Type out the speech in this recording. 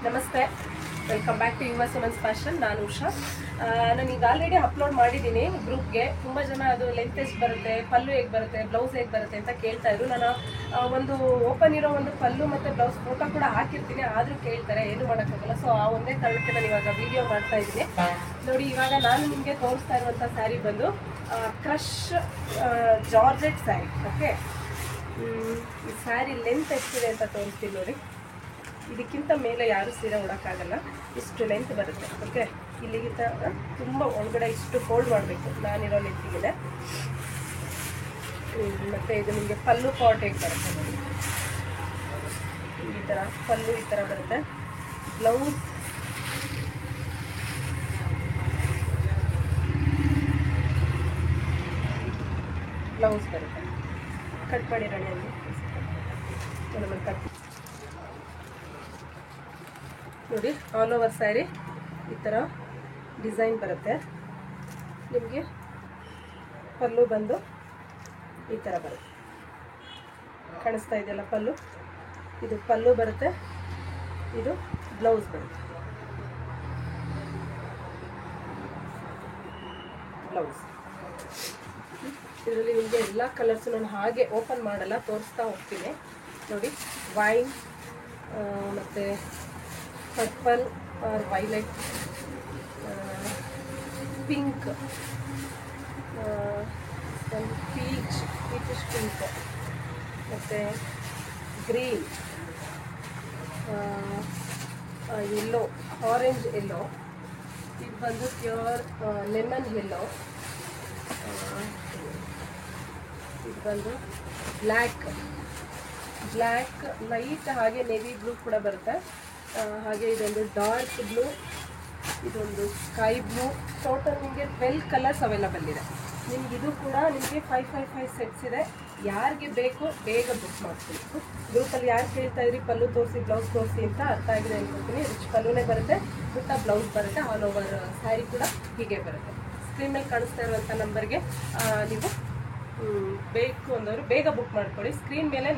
ನಮಸ್ತೆ, welcome back to ಯುವ ಸುಮನ್ಸ್ fashion. ನಾನು ಉಷಾ. ನಾನು ಈಗ ಆಲ್ರೆಡಿ ಅಪ್ಲೋಡ್ ಮಾಡಿದ್ದೀನಿ ಗ್ರೂಪ್ಗೆ. ತುಂಬ ಜನ ಅದು ಲೆಂತ್ ಎಷ್ಟು ಬರುತ್ತೆ, ಪಲ್ಲು ಹೇಗೆ ಬರುತ್ತೆ, ಬ್ಲೌಸ್ ಹೇಗೆ ಬರುತ್ತೆ ಅಂತ ಕೇಳ್ತಾ ಇದ್ರು. ನಾನು ಒಂದು ಓಪನ್ ಇರೋ ಒಂದು ಪಲ್ಲು ಮತ್ತು ಬ್ಲೌಸ್ ಫೋಟೋ ಕೂಡ ಹಾಕಿರ್ತೀನಿ, ಆದರೂ ಕೇಳ್ತಾರೆ, ಏನು ಮಾಡೋಕ್ಕಾಗಲ್ಲ. ಸೊ ಆ ಒಂದೇ ಕಾರಣಕ್ಕೆ ನಾನು ಇವಾಗ ವಿಡಿಯೋ ಮಾಡ್ತಾ ಇದ್ದೀನಿ. ನೋಡಿ, ಇವಾಗ ನಾನು ನಿಮಗೆ ತೋರಿಸ್ತಾ ಇರುವಂಥ ಸ್ಯಾರಿ ಬಂದು ಕ್ರಶ್ ಜಾರ್ಜೆಟ್ ಸ್ಯಾರಿ. ಓಕೆ, ಈ ಸ್ಯಾರಿ ಲೆಂತ್ ಎಷ್ಟಿದೆ ಅಂತ ತೋರಿಸ್ತೀನಿ ನೋಡಿ. ಇದಕ್ಕಿಂತ ಮೇಲೆ ಯಾರೂ ಸೀರೆ ಉಡೋಕ್ಕಾಗಲ್ಲ, ಇಷ್ಟು ಲೆಂತ್ ಬರುತ್ತೆ. ಓಕೆ, ಇಲ್ಲಿಗಿಂತ ತುಂಬ ಒಳಗಡೆ ಇಷ್ಟು ಫೋಲ್ಡ್ ಮಾಡಬೇಕು ನಾನಿರೋ ಲೆಂತಿಗಿದೆ. ಮತ್ತು ಇದು ನಿಮಗೆ ಪಲ್ಲು ಪಾಟ್ ಹೇಗೆ ಬರುತ್ತೆ ನೋಡಿ, ಈ ಥರ ಪಲ್ಲು ಈ ಥರ ಬರುತ್ತೆ. ಬ್ಲೌಸ್ ಬರುತ್ತೆ. ಕಟ್ ಮಾಡಿ ರೆಡಿಯಲ್ಲಿ ನಮ್ಮನ್ನು ಕಟ್ ನೋಡಿ. ಆಲ್ ಓವರ್ ಸ್ಯಾರಿ ಈ ಥರ ಡಿಸೈನ್ ಬರುತ್ತೆ. ನಿಮಗೆ ಪಲ್ಲು ಬಂದು ಈ ಥರ ಬರುತ್ತೆ, ಕಾಣಿಸ್ತಾ ಇದೆಯಲ್ಲ ಪಲ್ಲು. ಇದು ಪಲ್ಲು ಬರುತ್ತೆ, ಇದು ಬ್ಲೌಸ್ ಬರುತ್ತೆ. ಬ್ಲೌಸ್ ಇದರಲ್ಲಿ ನಿಮಗೆ ಎಲ್ಲ ಕಲರ್ಸು ನಾನು ಹಾಗೆ ಓಪನ್ ಮಾಡಲ್ಲ, ತೋರಿಸ್ತಾ ಹೋಗ್ತೀನಿ ನೋಡಿ. ವೈನ್ ಮತ್ತು ಪರ್ಪಲ್ ಆರ್ ವೈಲೆಟ್, ಪಿಂಕ್, ಒಂದು ಪೀಚಿಶ್ ಪಿಂಕ್, ಮತ್ತು ಗ್ರೀನ್, ಯೆಲ್ಲೋ, ಆರೆಂಜ್ ಯೆಲ್ಲೋ, ಇದು ಬಂದು ಪ್ಯೂರ್ ಲೆಮನ್ ಯೆಲ್ಲೋ, ಇದು ಬಂದು ಬ್ಲ್ಯಾಕ್ ಲೈಟ್, ಹಾಗೆ ನೇವಿ ಬ್ಲೂ ಕೂಡ ಬರುತ್ತೆ. ಹಾಗೆ ಇದೊಂದು ಡಾರ್ಕ್ ಬ್ಲೂ, ಇದೊಂದು ಸ್ಕೈ ಬ್ಲೂ. ಟೋಟಲ್ ನಿಮಗೆ 12 ಕಲರ್ಸ್ ಅವೈಲಬಲ್ ಇದೆ. ನಿಮ್ಗೆ ಇದು ಕೂಡ ನಿಮಗೆ 5 ಸೆಟ್ಸ್ ಇದೆ. ಯಾರಿಗೆ ಬೇಕು ಬೇಗ ಬುಕ್ ಮಾಡ್ತೀನಿ. ಗ್ರೂಪಲ್ಲಿ ಯಾರು ಕೇಳ್ತಾ ಇದ್ರಿ ಪಲ್ಲು ತೋರಿಸಿ ಬ್ಲೌಸ್ ತೋರಿಸಿ ಅಂತ, ಅರ್ಥ ಆಗಿದೆ ಅನ್ಕೊಳ್ತೀನಿ. ರಿಚ್ ಪಲ್ಲುನೇ ಬರುತ್ತೆ, ಪುಟ್ಟ ಬ್ಲೌಸ್ ಬರುತ್ತೆ. ಆಲ್ ಓವರ್ ಸ್ಯಾರಿ ಕೂಡ ಹೀಗೆ ಬರುತ್ತೆ. ಸ್ಕ್ರೀನ್ ಮೇಲೆ ಕಾಣಿಸ್ತಾ ಇರುವಂಥ ನಂಬರ್ಗೆ ನೀವು ಬೇಕು ಅಂದವರು ಬೇಗ ಬುಕ್ ಮಾಡ್ಕೊಳ್ಳಿ. ಸ್ಕ್ರೀನ್ ಮೇಲೆ